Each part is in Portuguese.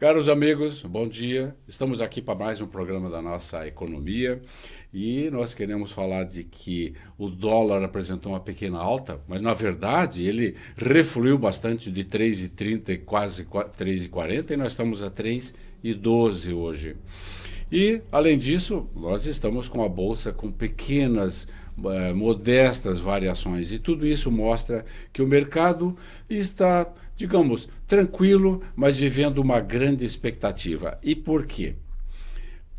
Caros amigos, bom dia. Estamos aqui para mais um programa da nossa economia e nós queremos falar de que o dólar apresentou uma pequena alta, mas na verdade ele refluiu bastante de 3,30 e quase 3,40 e nós estamos a 3,12 hoje. E, além disso, nós estamos com a bolsa com pequenas, modestas variações. E tudo isso mostra que o mercado está, digamos, tranquilo, mas vivendo uma grande expectativa. E por quê?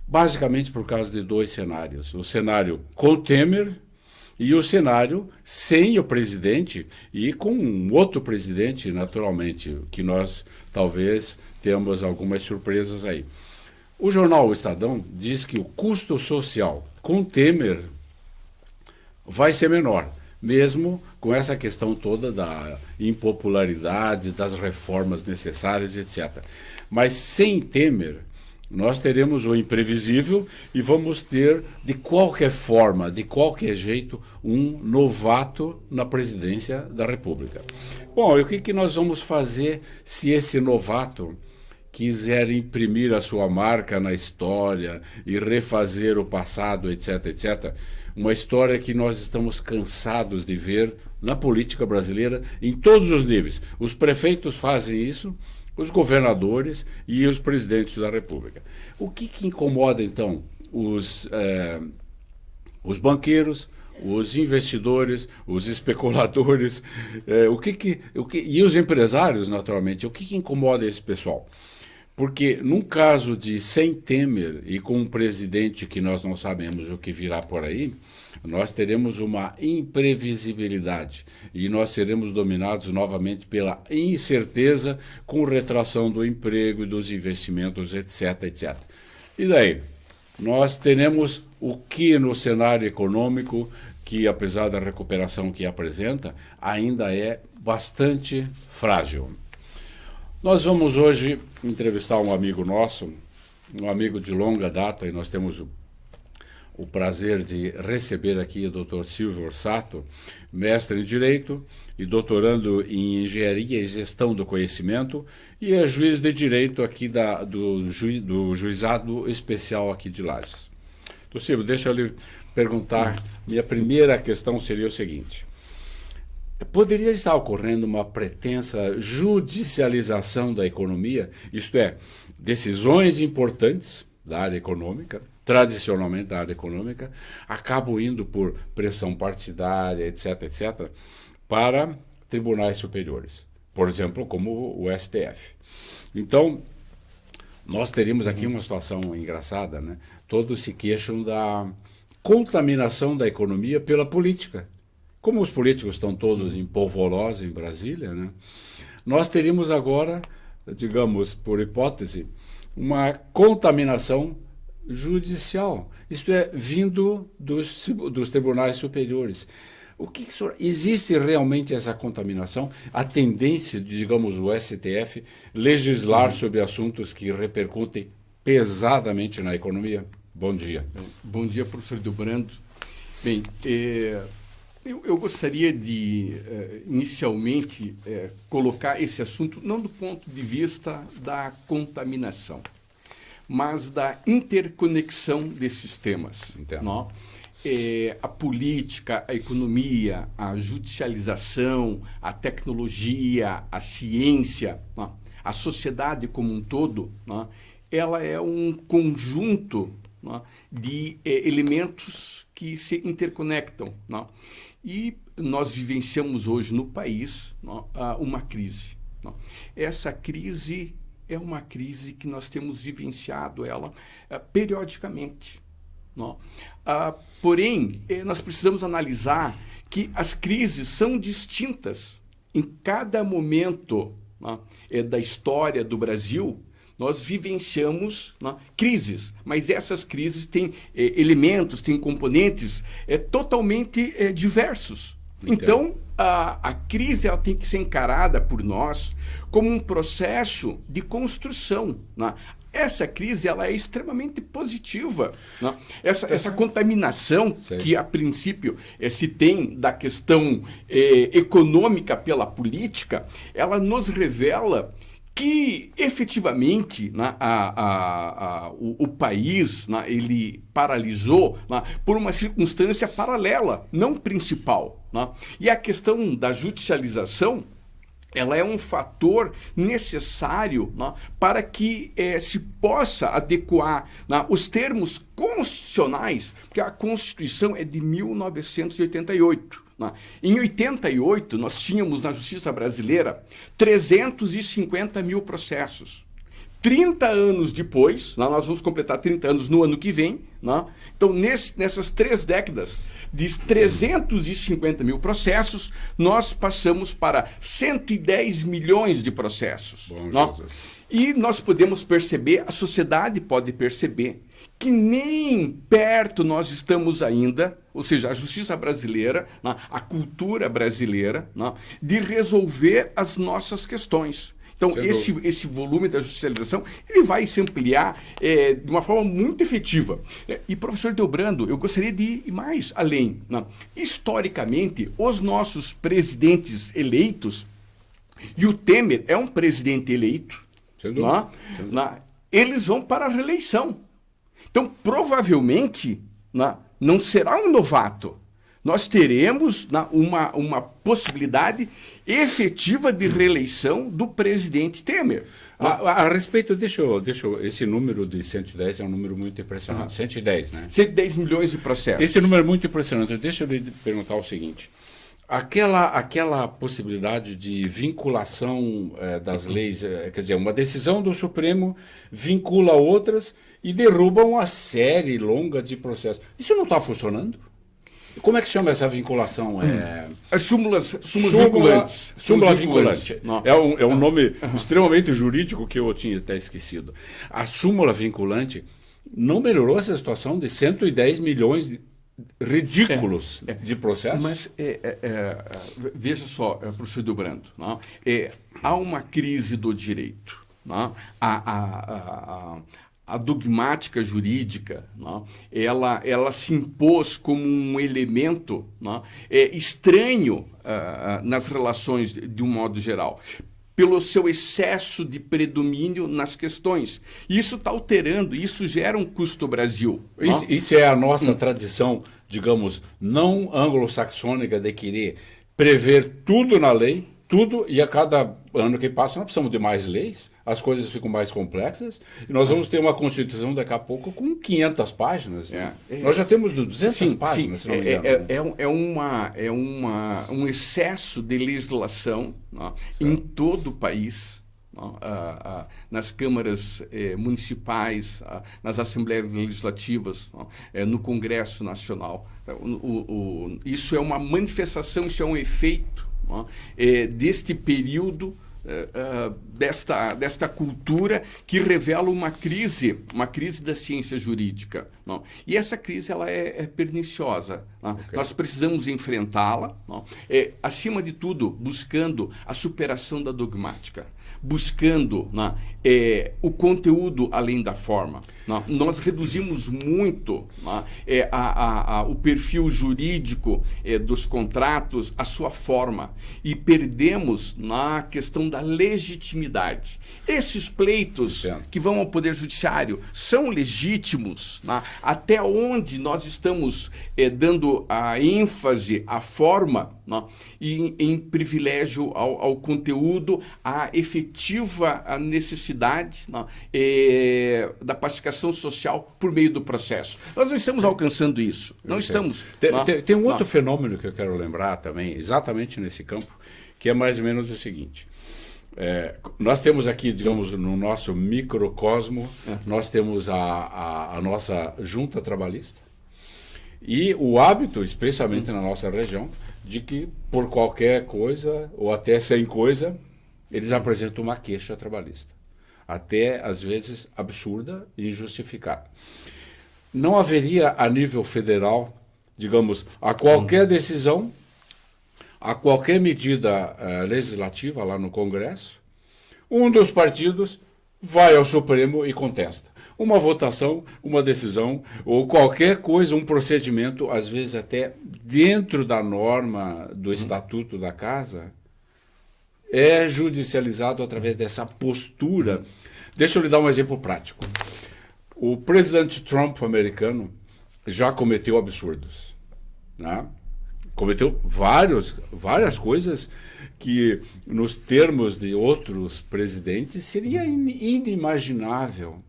Basicamente por causa de dois cenários. O cenário com Temer e o cenário sem o presidente e com um outro presidente, naturalmente, que nós talvez temos algumas surpresas aí. O jornal O Estadão diz que o custo social com Temer vai ser menor, mesmo com essa questão toda da impopularidade, das reformas necessárias, etc. Mas sem Temer, nós teremos o imprevisível e vamos ter, de qualquer forma, de qualquer jeito, um novato na presidência da República. Bom, e o que nós vamos fazer se esse novato quiser imprimir a sua marca na história e refazer o passado, etc., etc., uma história que nós estamos cansados de ver na política brasileira em todos os níveis. Os prefeitos fazem isso, os governadores e os presidentes da República. O que incomoda, então, os banqueiros, os investidores, os especuladores, e os empresários, naturalmente? O que incomoda esse pessoal? Porque, num caso de sem Temer e com um presidente que nós não sabemos o que virá por aí, nós teremos uma imprevisibilidade e nós seremos dominados novamente pela incerteza com retração do emprego e dos investimentos, etc., etc. E daí? Nós teremos o que no cenário econômico, que apesar da recuperação que apresenta, ainda é bastante frágil. Nós vamos hoje entrevistar um amigo nosso, um amigo de longa data, e nós temos o prazer de receber aqui o Dr. Silvio Orsato, mestre em Direito e doutorando em Engenharia e Gestão do Conhecimento, e é juiz de Direito aqui do Juizado Especial aqui de Lages. Então, Silvio, deixa eu lhe perguntar, minha primeira questão seria o seguinte: poderia estar ocorrendo uma pretensa judicialização da economia, isto é, decisões importantes da área econômica, tradicionalmente da área econômica, acabam indo por pressão partidária, etc., etc., para tribunais superiores, por exemplo, como o STF. Então, nós teríamos aqui uma situação engraçada, né? Todos se queixam da contaminação da economia pela política. Como os políticos estão todos em polvorosa em Brasília, né? Nós teríamos agora, digamos, por hipótese, uma contaminação judicial, isto é, vindo dos tribunais superiores. Existe realmente essa contaminação? A tendência de, digamos, o STF legislar sobre assuntos que repercutem pesadamente na economia? Bom dia. Bom dia, professor Delbrando. Bem, eu gostaria de, inicialmente, colocar esse assunto não do ponto de vista da contaminação, mas da interconexão desses temas. Não? A política, a economia, a judicialização, a tecnologia, a ciência, não? A sociedade como um todo, não? Ela é um conjunto, não? De elementos que se interconectam. Não? E nós vivenciamos hoje no país, não? Uma crise. Não? Essa crise é uma crise que nós temos vivenciado ela periodicamente. Não? Porém, nós precisamos analisar que as crises são distintas. Em cada momento, não? Da história do Brasil, nós vivenciamos, não? Crises, mas essas crises têm elementos, têm componentes totalmente diversos. Então, a crise ela tem que ser encarada por nós como um processo de construção. Né? Essa crise ela é extremamente positiva. Né? Essa contaminação que, a princípio, se tem da questão econômica pela política, ela nos revela que efetivamente, né, o país, né, ele paralisou, né, por uma circunstância paralela, não principal, né? E a questão da judicialização, ela é um fator necessário, né, para que se possa adequar, né, os termos constitucionais, porque a Constituição é de 1988. Em 88, nós tínhamos na justiça brasileira 350 mil processos. 30 anos depois, nós vamos completar 30 anos no ano que vem, né? Então, nessas 3 décadas, de 350 mil processos, nós passamos para 110 milhões de processos. Bom, né? E nós podemos perceber, a sociedade pode perceber, que nem perto nós estamos ainda, ou seja, a justiça brasileira, né, a cultura brasileira, né, de resolver as nossas questões. Então, esse volume da judicialização, ele vai se ampliar de uma forma muito efetiva. E, professor Delbrando, eu gostaria de ir mais além. Né? Historicamente, os nossos presidentes eleitos, e o Temer é um presidente eleito, né? Eles vão para a reeleição. Então, provavelmente, né, não será um novato. Nós teremos, né, uma possibilidade efetiva de reeleição do presidente Temer. A respeito, deixa eu, esse número de 110 é um número muito impressionante. 110, né? 110 milhões de processos. Esse número é muito impressionante. Deixa eu lhe perguntar o seguinte. Aquela possibilidade de vinculação das leis, quer dizer, uma decisão do Supremo vincula outras e derruba uma série longa de processos. Isso não está funcionando? Como é que chama essa vinculação? As súmulas vinculantes. Súmula vinculante. É um nome extremamente jurídico que eu tinha até esquecido. A súmula vinculante não melhorou essa situação de 110 milhões ridículos de processos? Mas veja só, professor Delbrando, há uma crise do direito. A dogmática jurídica, ela se impôs como um elemento estranho nas relações de um modo geral, pelo seu excesso de predomínio nas questões. Isso está alterando, isso gera um custo Brasil. Isso é a nossa tradição, digamos, não anglo-saxônica de querer prever tudo na lei, tudo, e a cada ano que passa nós precisamos de mais leis, as coisas ficam mais complexas, e nós vamos ter uma Constituição daqui a pouco com 500 páginas. Nós já temos 200 páginas, se não me engano. Um excesso de legislação em todo o país, nas câmaras municipais, nas assembleias legislativas, no Congresso Nacional. Isso é uma manifestação, isso é um efeito deste período, desta cultura que revela uma crise da ciência jurídica. E essa crise ela é perniciosa. Okay. Nós precisamos enfrentá-la, acima de tudo, buscando a superação da dogmática, buscando o conteúdo além da forma. Nós reduzimos muito o perfil jurídico dos contratos, a sua forma, e perdemos na questão da legitimidade. Esses pleitos que vão ao Poder Judiciário são legítimos, até onde nós estamos dando a ênfase à forma e em privilégio ao conteúdo, à efetiva necessidade da pacificação social por meio do processo. Nós não estamos alcançando isso. Não estamos. Tem um outro fenômeno que eu quero lembrar também, exatamente nesse campo, que é mais ou menos o seguinte. Nós temos aqui, digamos, no nosso microcosmo, nós temos a nossa junta trabalhista e o hábito, especialmente na nossa região, de que por qualquer coisa, ou até sem coisa, eles apresentam uma queixa trabalhista. Até, às vezes, absurda e injustificada. Não haveria, a nível federal, digamos, a qualquer decisão, a qualquer medida legislativa lá no Congresso, um dos partidos vai ao Supremo e contesta. Uma votação, uma decisão, ou qualquer coisa, um procedimento, às vezes até dentro da norma do Estatuto da Casa, é judicializado através dessa postura. Deixa eu lhe dar um exemplo prático. O presidente Trump americano já cometeu absurdos, né? Cometeu várias coisas que, nos termos de outros presidentes, seria inimaginável.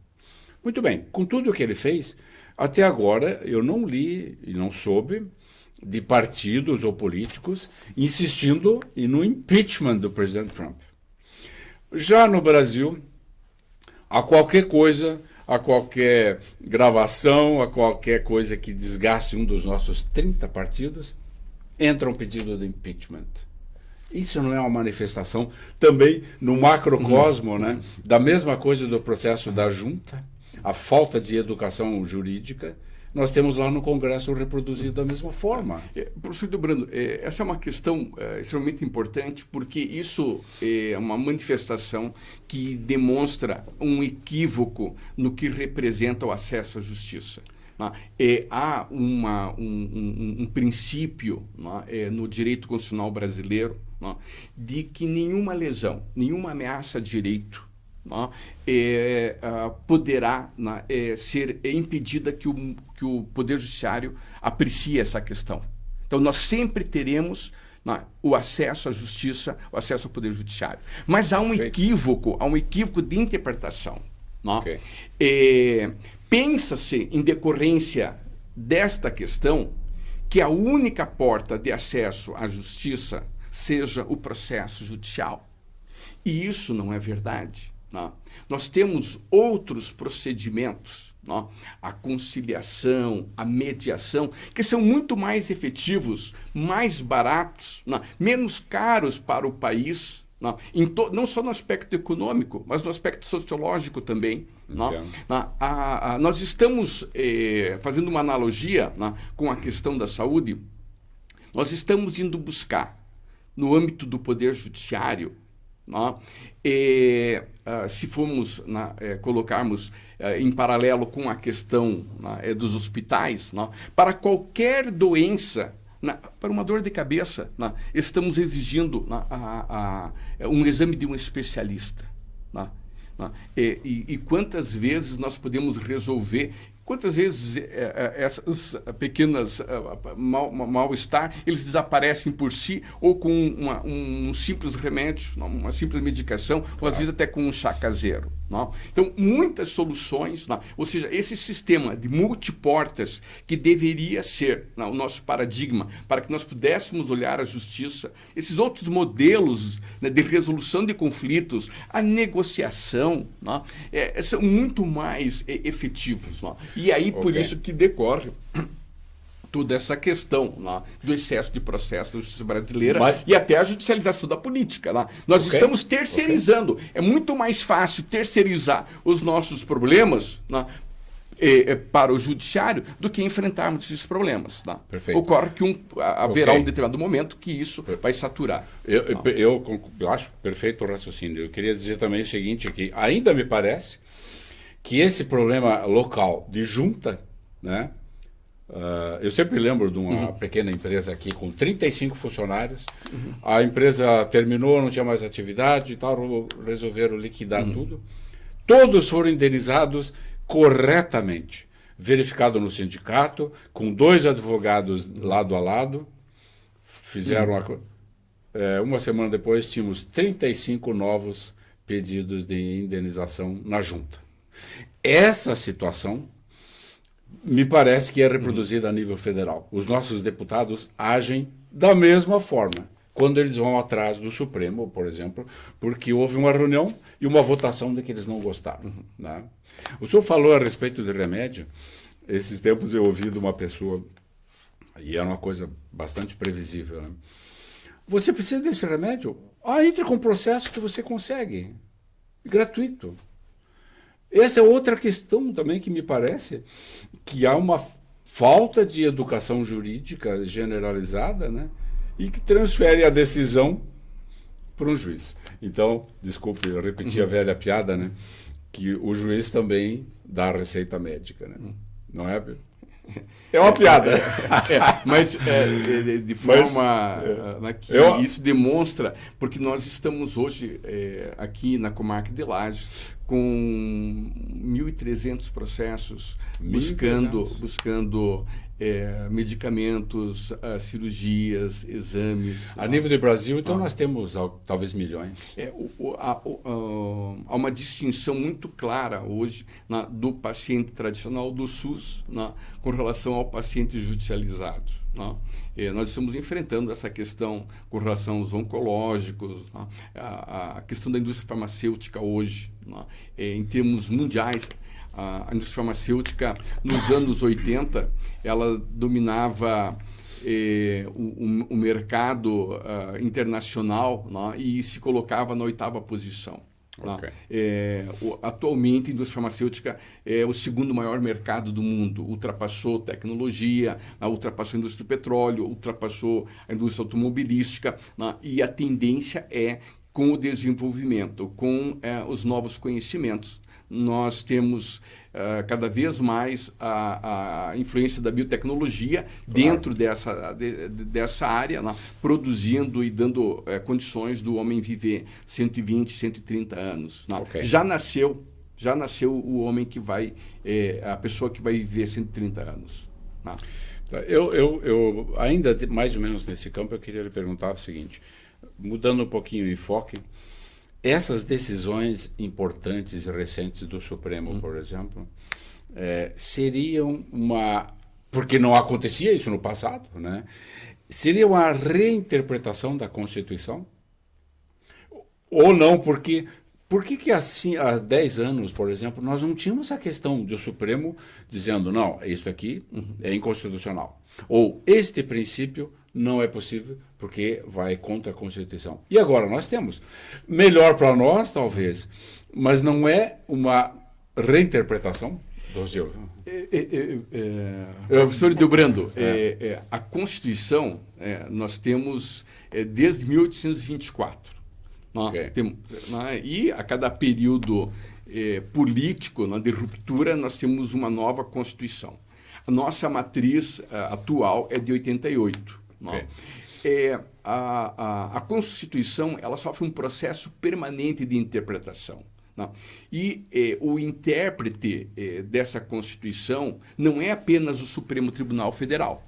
Muito bem, com tudo o que ele fez, até agora eu não li e não soube de partidos ou políticos insistindo no impeachment do presidente Trump. Já no Brasil, a qualquer coisa, a qualquer gravação, a qualquer coisa que desgaste um dos nossos 30 partidos, entra um pedido de impeachment. Isso não é uma manifestação também no macrocosmo, né, da mesma coisa do processo da junta, a falta de educação jurídica, nós temos lá no Congresso reproduzido da mesma forma. Professor Hildebrando, essa é uma questão extremamente importante, porque isso é uma manifestação que demonstra um equívoco no que representa o acesso à justiça. Há um princípio no direito constitucional brasileiro de que nenhuma lesão, nenhuma ameaça a direito poderá ser impedida que o Poder Judiciário aprecie essa questão. Então, nós sempre teremos o acesso à justiça, o acesso ao Poder Judiciário. Mas há um equívoco de interpretação. Okay. Pensa-se, em decorrência desta questão, que a única porta de acesso à justiça seja o processo judicial. E isso não é verdade. Nós temos outros procedimentos, a conciliação, a mediação, que são muito mais efetivos, mais baratos, menos caros para o país, não só no aspecto econômico, mas no aspecto sociológico também. Nós estamos fazendo uma analogia com a questão da saúde. Nós estamos indo buscar, no âmbito do Poder Judiciário, se formos colocarmos em paralelo com a questão dos hospitais, para qualquer doença, para uma dor de cabeça, estamos exigindo um exame de um especialista. E quantas vezes nós podemos resolver, quantas vezes essas pequenas mal-estar, eles desaparecem por si, ou com um simples remédio, uma simples medicação, ou às vezes até com um chá caseiro. Então, muitas soluções, ou seja, esse sistema de multiportas que deveria ser o nosso paradigma para que nós pudéssemos olhar a justiça, esses outros modelos de resolução de conflitos, a negociação, são muito mais efetivos. E aí, por isso que decorre toda essa questão do excesso de processo da justiça brasileira e até a judicialização da política. Nós estamos terceirizando. É muito mais fácil terceirizar os nossos problemas para o judiciário do que enfrentarmos esses problemas. Perfeito. Ocorre que haverá um determinado momento que isso vai saturar. Eu acho perfeito o raciocínio. Eu queria dizer também o seguinte, que ainda me parece que esse problema local de junta, né? Eu sempre lembro de uma pequena empresa aqui com 35 funcionários. A empresa terminou, não tinha mais atividade e tal, resolveram liquidar tudo. Todos foram indenizados corretamente, verificado no sindicato, com 2 advogados lado a lado. Fizeram uma semana depois, tínhamos 35 novos pedidos de indenização na junta. Essa situação me parece que é reproduzida a nível federal. Os nossos deputados agem da mesma forma quando eles vão atrás do Supremo, por exemplo, porque houve uma reunião e uma votação de que eles não gostaram. Né? O senhor falou a respeito de remédio. Esses tempos eu ouvi de uma pessoa, e era uma coisa bastante previsível, né? Você precisa desse remédio? Entre com o processo que você consegue. Gratuito. Essa é outra questão também que me parece que há uma falta de educação jurídica generalizada, né? E que transfere a decisão para um juiz. Então, desculpe, eu repeti a velha piada, né? Que o juiz também dá a receita médica, né? Não é? É uma piada. Mas de forma que isso demonstra, porque nós estamos hoje aqui na comarca de Lages com 1.300 processos buscando medicamentos, cirurgias, exames. A nível do Brasil, então, nós temos talvez milhões. Há uma distinção muito clara hoje do paciente tradicional do SUS com relação ao paciente judicializado. Nós estamos enfrentando essa questão com relação aos oncológicos, a questão da indústria farmacêutica hoje, em termos mundiais. A indústria farmacêutica, nos anos 80, ela dominava o mercado internacional e se colocava na 8ª posição. Okay. Atualmente, a indústria farmacêutica é o segundo maior mercado do mundo. Ultrapassou tecnologia, ultrapassou a indústria do petróleo, ultrapassou a indústria automobilística, e a tendência é com o desenvolvimento, com os novos conhecimentos. Nós temos cada vez mais a influência da biotecnologia dentro dessa área, produzindo e dando condições do homem viver 120, 130 anos. Okay. Já nasceu o homem que vai, a pessoa que vai viver 130 anos. Eu ainda mais ou menos nesse campo, eu queria lhe perguntar o seguinte, mudando um pouquinho o enfoque, essas decisões importantes e recentes do Supremo, por exemplo, seriam porque não acontecia isso no passado, né? Seria uma reinterpretação da Constituição? Ou não, porque assim, há 10 anos, por exemplo, nós não tínhamos a questão do Supremo dizendo, não, isso aqui é inconstitucional. Ou este princípio não é possível porque vai contra a Constituição. E agora nós temos. Melhor para nós, talvez, mas não é uma reinterpretação do seu. Professor Hildebrando, a Constituição nós temos desde 1824. Okay. E a cada período político de ruptura, nós temos uma nova Constituição. A nossa matriz atual é de 88. Okay. A Constituição ela sofre um processo permanente de interpretação. E o intérprete dessa Constituição não é apenas o Supremo Tribunal Federal.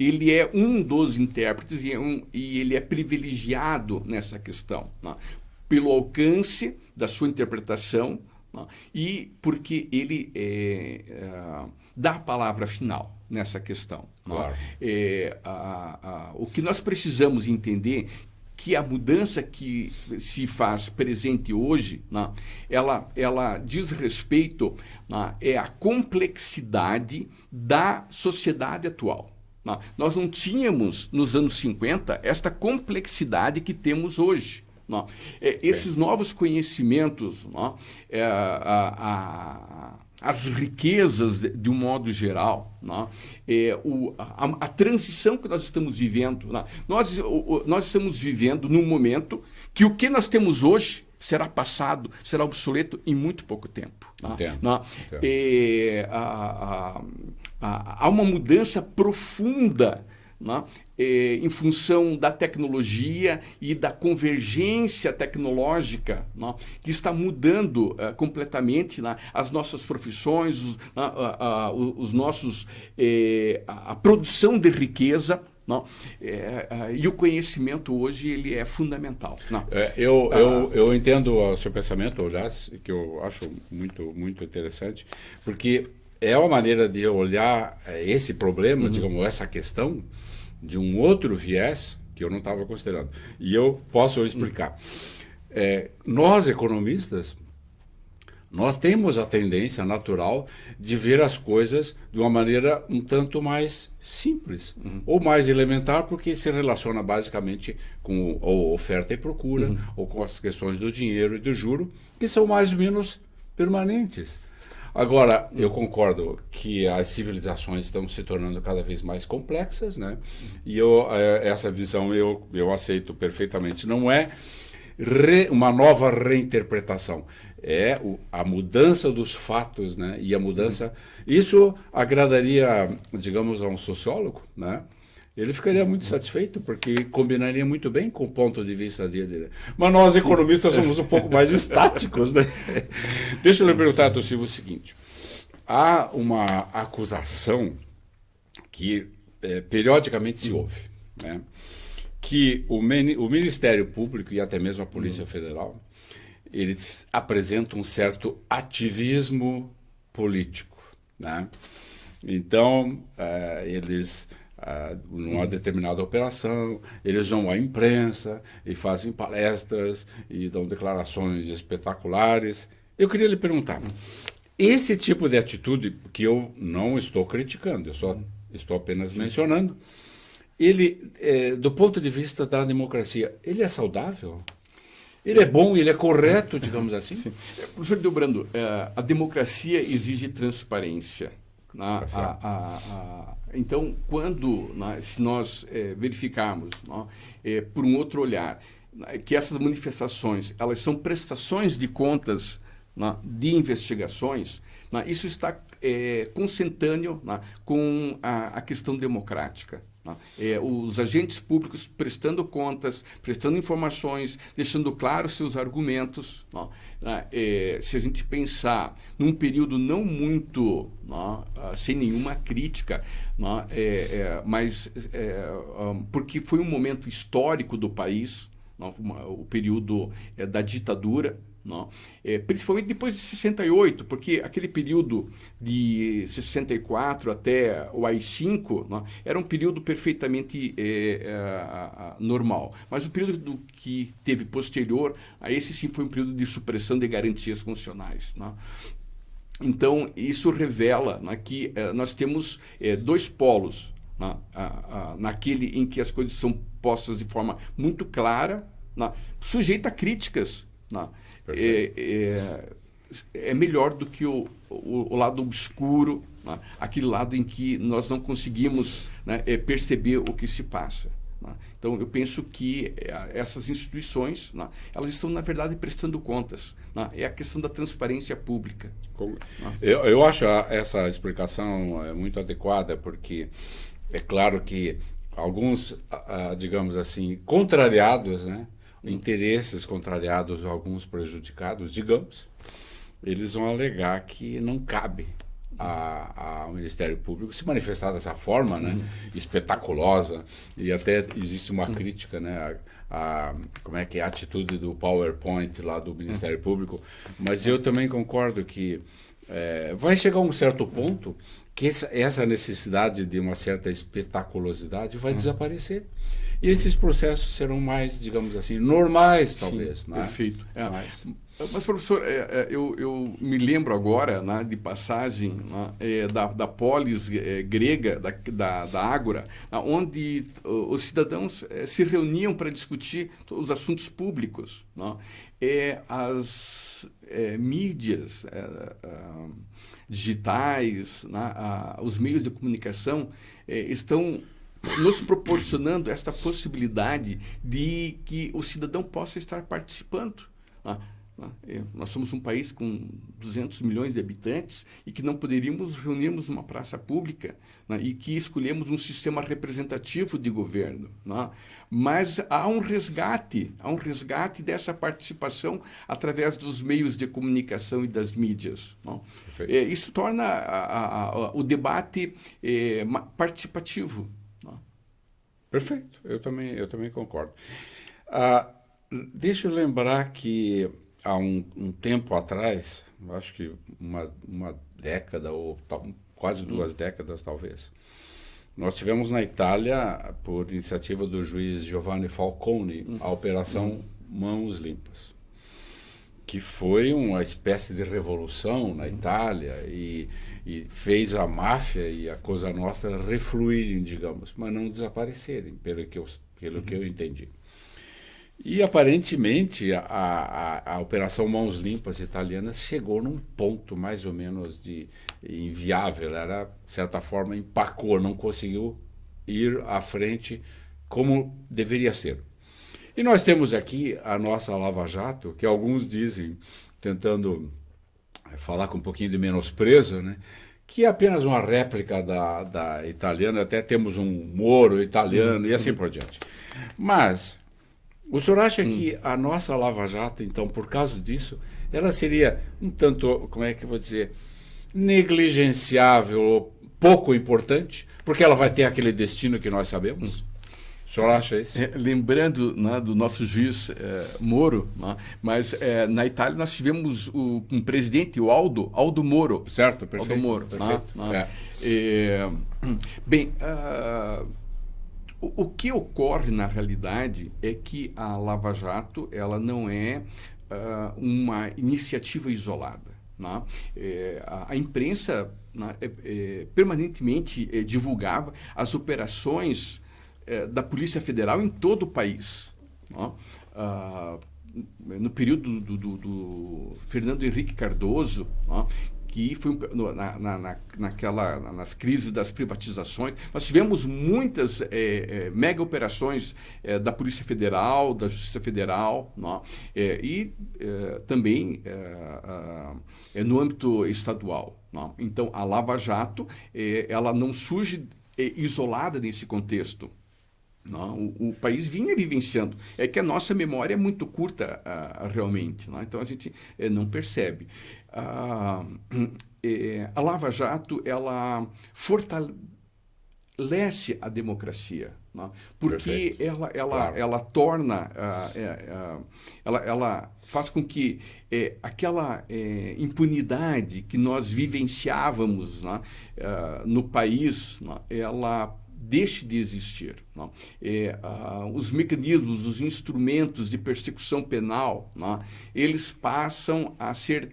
Ele é um dos intérpretes e ele é privilegiado nessa questão, pelo alcance da sua interpretação e porque ele dá a palavra final nessa questão. Claro. O que nós precisamos entender que a mudança que se faz presente hoje, ela diz respeito à complexidade da sociedade atual. Nós não tínhamos, nos anos 50, esta complexidade que temos hoje. Esses novos conhecimentos, as riquezas de um modo geral, a transição que nós estamos vivendo. Nós estamos vivendo num momento que o que nós temos hoje será passado, será obsoleto em muito pouco tempo. Há uma mudança profunda em função da tecnologia e da convergência tecnológica que está mudando completamente as nossas profissões, os nossos, a produção de riqueza. E o conhecimento hoje ele é fundamental. Eu entendo o seu pensamento, aliás, que eu acho muito, muito interessante, porque é uma maneira de olhar esse problema, digamos, essa questão, de um outro viés que eu não estava considerando. E eu posso explicar. Nós, economistas, nós temos a tendência natural de ver as coisas de uma maneira um tanto mais simples, ou mais elementar, porque se relaciona basicamente com oferta e procura, ou com as questões do dinheiro e do juro, que são mais ou menos permanentes. Agora, eu concordo que as civilizações estão se tornando cada vez mais complexas, né? E essa visão eu aceito perfeitamente. Não é uma nova reinterpretação. é a mudança dos fatos, né? E a mudança... Isso agradaria, digamos, a um sociólogo, né? Ele ficaria muito satisfeito, porque combinaria muito bem com o ponto de vista dele. Mas nós, economistas, somos um pouco mais estáticos, né? Deixa eu lhe perguntar, Dr. Silva, o seguinte. Há uma acusação que periodicamente se ouve, né? Que o Ministério Público e até mesmo a Polícia Federal, eles apresentam um certo ativismo político, né? Então, eles, numa determinada operação, eles vão à imprensa e fazem palestras e dão declarações espetaculares. Eu queria lhe perguntar, esse tipo de atitude, que eu não estou criticando, eu só estou apenas mencionando, ele, do ponto de vista da democracia, ele é saudável? Ele é bom, ele é correto, digamos assim? Sim. Professor Delbrando, a democracia exige transparência. Né? Então, quando, né, se nós verificarmos, né, por um outro olhar, que essas manifestações elas são prestações de contas, né, de investigações, né, isso está consentâneo, né, com a questão democrática. Os agentes públicos prestando contas, prestando informações, deixando claros seus argumentos. Se a gente pensar num período não muito, sem nenhuma crítica, mas porque foi um momento histórico do país, o período da ditadura, principalmente depois de 68, porque aquele período de 64 até o AI-5 era um período perfeitamente normal. Mas o período que teve posterior a esse sim foi um período de supressão de garantias constitucionais. Então, isso revela que nós temos dois polos, naquele em que as coisas são postas de forma muito clara, sujeita a críticas. É melhor do que o lado obscuro, aquele lado em que nós não conseguimos perceber o que se passa. Então, eu penso que essas instituições, elas estão, na verdade, prestando contas. É a questão da transparência pública. Eu acho essa explicação muito adequada, porque é claro que alguns, digamos assim, contrariados, né? Interesses contrariados, alguns prejudicados, digamos, eles vão alegar que não cabe ao Ministério Público se manifestar dessa forma, né, espetaculosa, e até existe uma crítica, né, como é que é a atitude do PowerPoint lá do Ministério Público, mas eu também concordo que vai chegar a um certo ponto que essa necessidade de uma certa espetaculosidade vai desaparecer. E esses processos serão mais, digamos assim, normais, talvez. Sim, né? Perfeito. Mas, professor, eu me lembro agora, de passagem, da polis grega, da Ágora, onde os cidadãos se reuniam para discutir os assuntos públicos. As mídias digitais, os meios de comunicação estão nos proporcionando esta possibilidade de que o cidadão possa estar participando. Nós somos um país com 200 milhões de habitantes e que não poderíamos reunirmos numa praça pública, e que escolhemos um sistema representativo de governo. Mas há um resgate dessa participação através dos meios de comunicação e das mídias. Isso torna o debate participativo. Perfeito, eu também concordo. Deixa eu lembrar que há um tempo atrás, acho que uma década ou quase 2 décadas talvez, nós tivemos na Itália, por iniciativa do juiz Giovanni Falcone, a Operação Mãos Limpas, que foi uma espécie de revolução na Itália e fez a máfia e a Cosa Nostra refluírem, digamos, mas não desaparecerem, pelo que eu entendi. E, aparentemente, a Operação Mãos Limpas italiana chegou num ponto mais ou menos de inviável. Ela, de certa forma, empacou, não conseguiu ir à frente como deveria ser. E nós temos aqui a nossa Lava Jato, que alguns dizem tentando falar com um pouquinho de menosprezo, né? Que é apenas uma réplica da italiana, até temos um Moro italiano e assim por diante. Mas o senhor acha que a nossa Lava Jato, então, por causa disso, ela seria um tanto, como é que eu vou dizer, negligenciável ou pouco importante, porque ela vai ter aquele destino que nós sabemos? O senhor acha isso? Lembrando, né, do nosso juiz Moro, né, mas na Itália nós tivemos um presidente, o Aldo Moro. Certo, perfeito. Aldo Moro. Perfeito. Bem, o que ocorre na realidade é que a Lava Jato ela não é uma iniciativa isolada. Né? A imprensa, né, permanentemente divulgava as operações da Polícia Federal em todo o país. Né? No período do Fernando Henrique Cardoso, né, que foi nas crises das privatizações, nós tivemos muitas mega operações da Polícia Federal, da Justiça Federal, né, e também no âmbito estadual. Né? Então, a Lava Jato ela não surge isolada nesse contexto. Não, o país vinha vivenciando. É que a nossa memória é muito curta, realmente. Não? Então, a gente não percebe. A Lava Jato, ela fortalece a democracia. Não? Porque ela torna... ela faz com que aquela impunidade que nós vivenciávamos, né, no país, né, ela deixe de existir. Não? Os mecanismos, os instrumentos de persecução penal, não? Eles passam a ser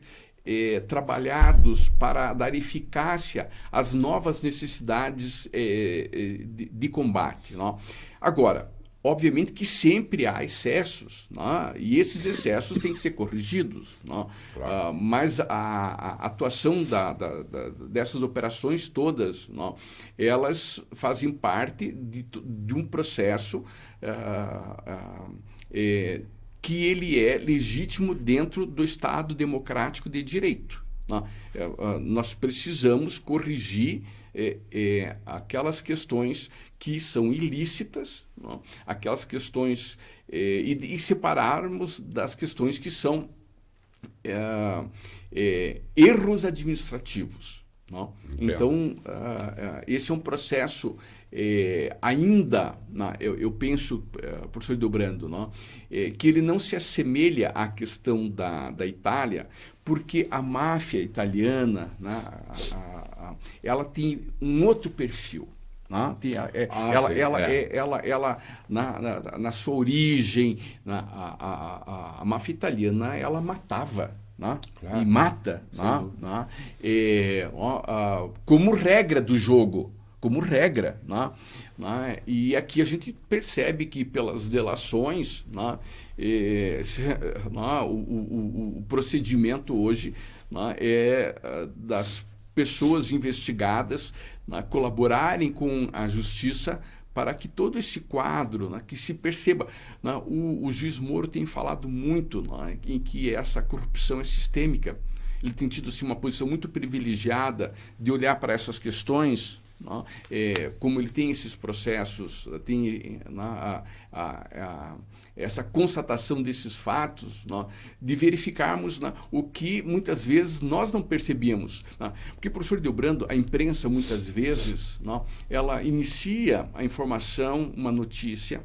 trabalhados para dar eficácia às novas necessidades de combate. Não? Agora, obviamente que sempre há excessos, né? E esses excessos têm que ser corrigidos. Né? Claro. Mas a atuação dessas operações todas, né? Elas fazem parte de um processo que ele é legítimo dentro do Estado democrático de direito. Né? Nós precisamos corrigir aquelas questões que são ilícitas, não? Aquelas questões e separarmos das questões que são erros administrativos. Não? Então, esse é um processo ainda, não, eu penso, professor Hildebrando, não, que ele não se assemelha à questão da Itália, porque a máfia italiana, né, ela tem um outro perfil. Né? Ela na sua origem, a máfia italiana, ela matava. Né? Claro. E mata, né? Como regra do jogo, como regra. Né? E aqui a gente percebe que pelas delações, né, o procedimento hoje, né, é das pessoas investigadas, né, colaborarem com a justiça para que todo esse quadro, né, que se perceba. Né, o juiz Moro tem falado muito, né, em que essa corrupção é sistêmica. Ele tem tido assim, uma posição muito privilegiada de olhar para essas questões, né, como ele tem esses processos, tem essa constatação desses fatos, né, de verificarmos, né, o que muitas vezes nós não percebíamos. Né, porque, professor Hildebrando, a imprensa muitas vezes, né, ela inicia a informação, uma notícia,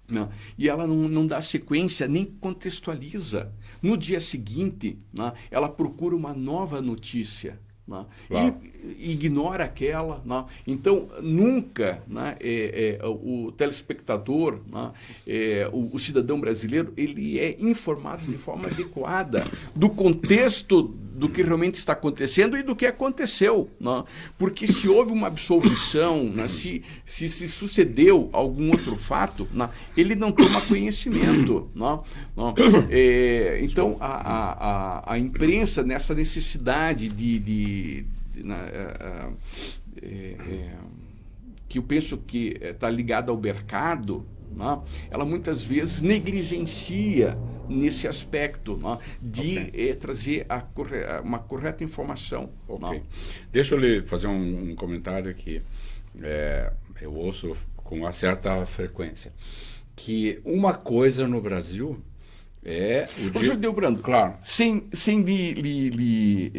né, e ela não dá sequência, nem contextualiza. No dia seguinte, né, ela procura uma nova notícia. Né? Claro. E ignora aquela. Né? Então, nunca, né, o telespectador, né, o cidadão brasileiro, ele é informado de forma adequada do contexto do que realmente está acontecendo e do que aconteceu. Né? Porque se houve uma absolvição, né, se sucedeu algum outro fato, né, ele não toma conhecimento. Né? Então, a imprensa, nessa necessidade que eu penso que está ligada ao mercado, né? Ela muitas vezes negligencia, nesse aspecto, né, de trazer uma correta informação. Ok. Né? Deixa eu lhe fazer um comentário que eu ouço com uma certa frequência. Que uma coisa no Brasil é o Professor Delbrando, claro, sem lhe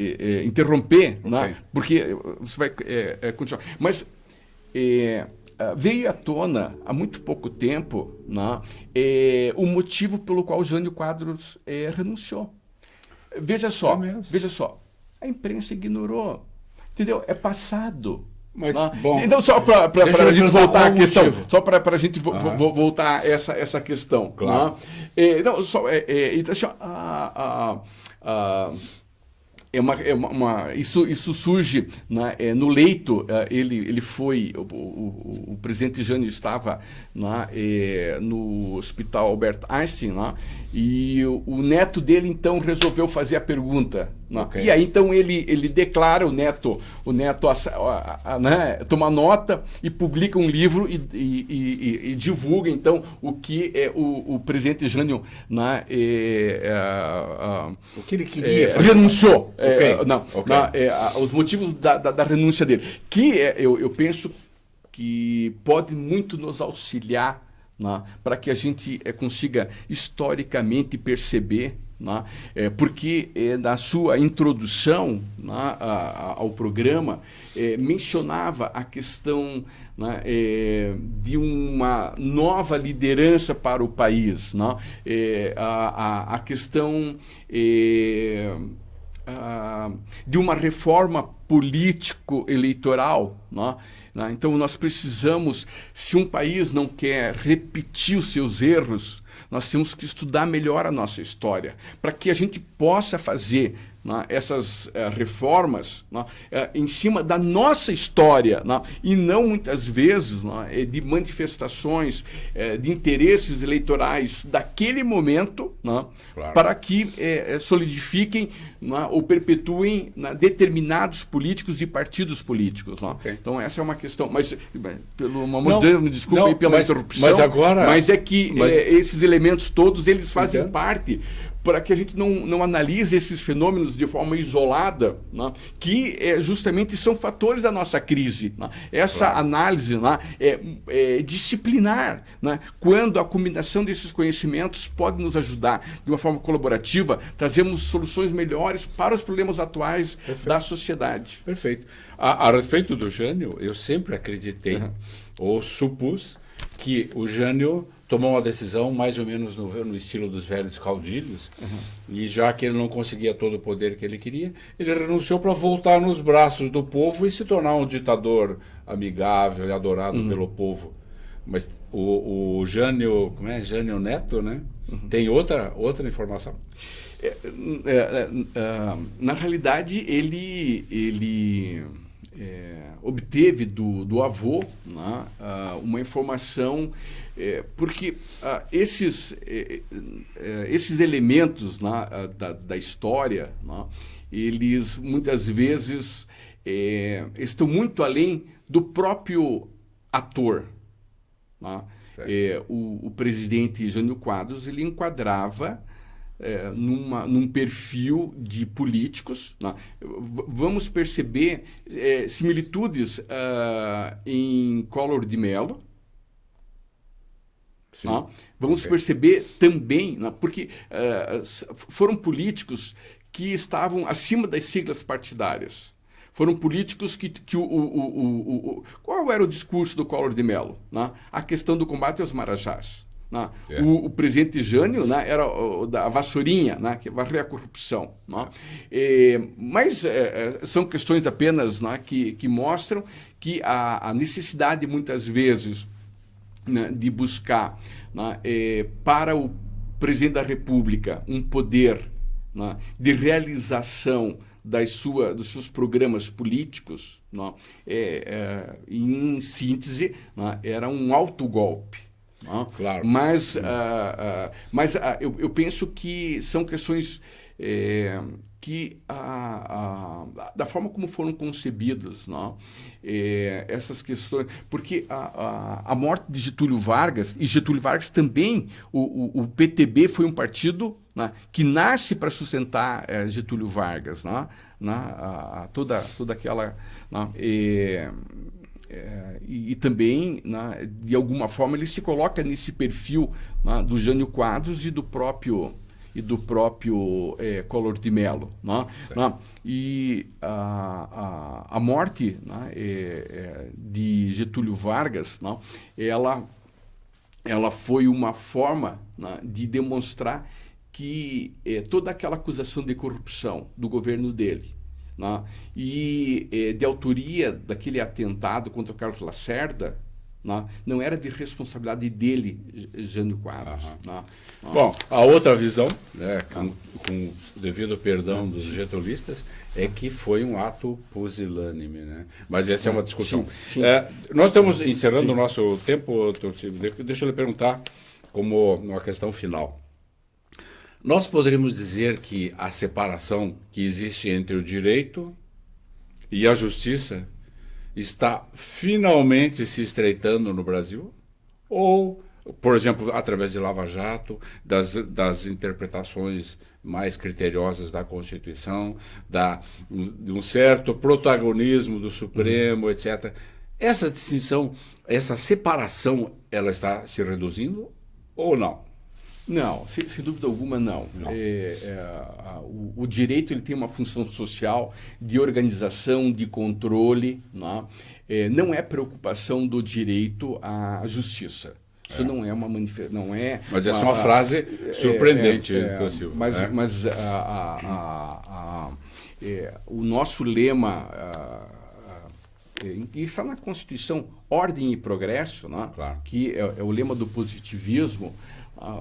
interromper, né, porque você vai continuar, mas veio à tona há muito pouco tempo, né, o motivo pelo qual Jânio Quadros renunciou. Veja só, a imprensa ignorou, entendeu? É passado. Mas, bom, então, só para a gente voltar à questão, só para a gente voltar a essa questão. Claro. Né? Não, só, então, isso surge, né, no leito. Ele foi, o presidente Jânio estava, né, no Hospital Albert Einstein, né, e o neto dele então resolveu fazer a pergunta. Né? E aí então ele declara, o neto né, toma nota e publica um livro e divulga então o que o presidente Jânio, né, o que ele queria renunciou. Os motivos da renúncia dele. Que eu penso que pode muito nos auxiliar, né, para que a gente consiga historicamente perceber, né, porque na sua introdução, né, ao programa, mencionava a questão, né, de uma nova liderança para o país, né, a questão de uma reforma político-eleitoral, né? Então, nós precisamos, se um país não quer repetir os seus erros, nós temos que estudar melhor a nossa história, para que a gente possa fazer, né, essas reformas, né, em cima da nossa história, né, e não muitas vezes, né, de manifestações de interesses eleitorais daquele momento, né, claro, para que solidifiquem, né, ou perpetuem, né, determinados políticos e partidos políticos. Né. Okay. Então essa é uma questão, mas pelo amor de Deus, me desculpe aí pela interrupção, mas é que esses elementos todos eles fazem parte, para que a gente não analise esses fenômenos de forma isolada, né, que justamente são fatores da nossa crise. Né. Essa análise, né, é disciplinar, né, quando a combinação desses conhecimentos pode nos ajudar de uma forma colaborativa, trazemos soluções melhores para os problemas atuais da sociedade. Perfeito. A respeito do Jânio, eu sempre acreditei, ou supus, que o Jânio tomou uma decisão mais ou menos no estilo dos velhos caudilhos, e já que ele não conseguia todo o poder que ele queria, ele renunciou para voltar nos braços do povo e se tornar um ditador amigável e adorado pelo povo. Mas o Jânio, como é? Jânio Neto, né? Tem outra informação? Na realidade, ele obteve do avô, né, uma informação, porque esses elementos, né, da história, né, eles muitas vezes estão muito além do próprio ator. Né? O presidente Jânio Quadros, ele enquadrava num perfil de políticos. Né? Vamos perceber similitudes em Collor de Mello. Né? Vamos perceber também, né, porque foram políticos que estavam acima das siglas partidárias. Foram políticos que qual era o discurso do Collor de Mello? Né? A questão do combate aos marajás. Né? O presidente Jânio, né, era da vassourinha, né, que varrer a corrupção. Né? Mas são questões apenas, né, que mostram que a necessidade, muitas vezes, né, de buscar, né, para o presidente da República um poder, né, de realização dos seus programas políticos, né, em síntese, né, era um autogolpe. Claro. Mas eu penso que são questões que da forma como foram concebidas, não? Essas questões, porque a morte de Getúlio Vargas, e Getúlio Vargas também, o PTB foi um partido, né, que nasce para sustentar Getúlio Vargas, né, toda aquela... Né, e também, né, de alguma forma, ele se coloca nesse perfil, né, do Jânio Quadros e do próprio Collor de Mello, né? E a morte, né, de Getúlio Vargas, né, ela foi uma forma, né, de demonstrar que toda aquela acusação de corrupção do governo dele, né, e de autoria daquele atentado contra o Carlos Lacerda, não era de responsabilidade dele, Jânio Quadros. Bom, a outra visão, né, com devido perdão dos getulistas, é que foi um ato pusilânime, né? Mas essa é uma discussão. Sim. Nós estamos encerrando o nosso tempo, Torcílio. Deixa eu lhe perguntar, como uma questão final. Nós poderíamos dizer que a separação que existe entre o direito e a justiça está finalmente se estreitando no Brasil? Ou, por exemplo, através de Lava Jato, das interpretações mais criteriosas da Constituição, de um certo protagonismo do Supremo, etc. Essa distinção, essa separação, ela está se reduzindo ou não? Não, sem dúvida alguma não. O direito ele tem uma função social de organização, de controle, né? Não é preocupação do direito à justiça. Isso não é uma manifestação, não é. Mas essa é uma frase surpreendente, Silva. Mas o nosso lema e está na Constituição, ordem e progresso, né? Claro. Que é o lema do positivismo.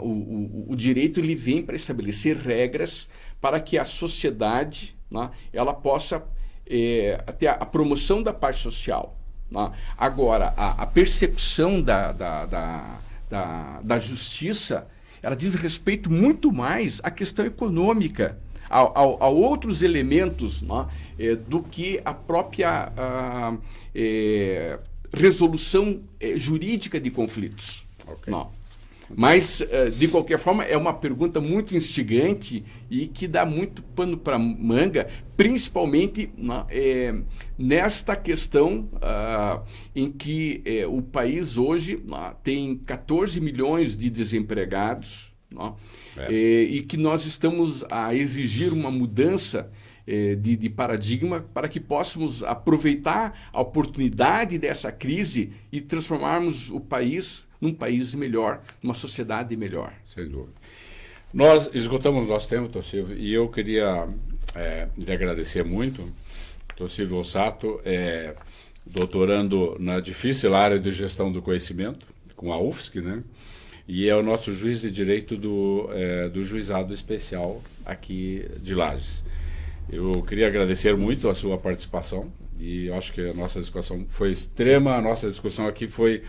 O direito ele vem para estabelecer regras para que a sociedade, né, ela possa ter a promoção da paz social, né? Agora, a persecução da justiça, ela diz respeito muito mais à questão econômica, a outros elementos, né, do que a própria resolução jurídica de conflitos. Okay. Não. Mas, de qualquer forma, é uma pergunta muito instigante e que dá muito pano para manga, principalmente nesta questão em que o país hoje tem 14 milhões de desempregados, e que nós estamos a exigir uma mudança de paradigma para que possamos aproveitar a oportunidade dessa crise e transformarmos o país num país melhor, numa sociedade melhor. Sem dúvida. Nós esgotamos nosso tempo, Torcílio, e eu queria lhe agradecer muito. Torcílio Ossato é doutorando na difícil área de gestão do conhecimento, com a UFSC, né? E é o nosso juiz de direito do juizado especial aqui de Lages. Eu queria agradecer muito a sua participação e acho que a nossa discussão foi extrema, a nossa discussão aqui foi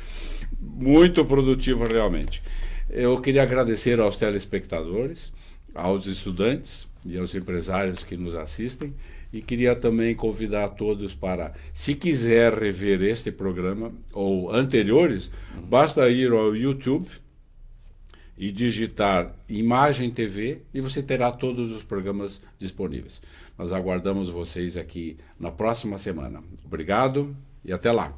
muito produtiva realmente. Eu queria agradecer aos telespectadores, aos estudantes e aos empresários que nos assistem e queria também convidar a todos para, se quiser rever este programa ou anteriores, basta ir ao YouTube e digitar Imagem TV e você terá todos os programas disponíveis. Nós aguardamos vocês aqui na próxima semana. Obrigado e até lá.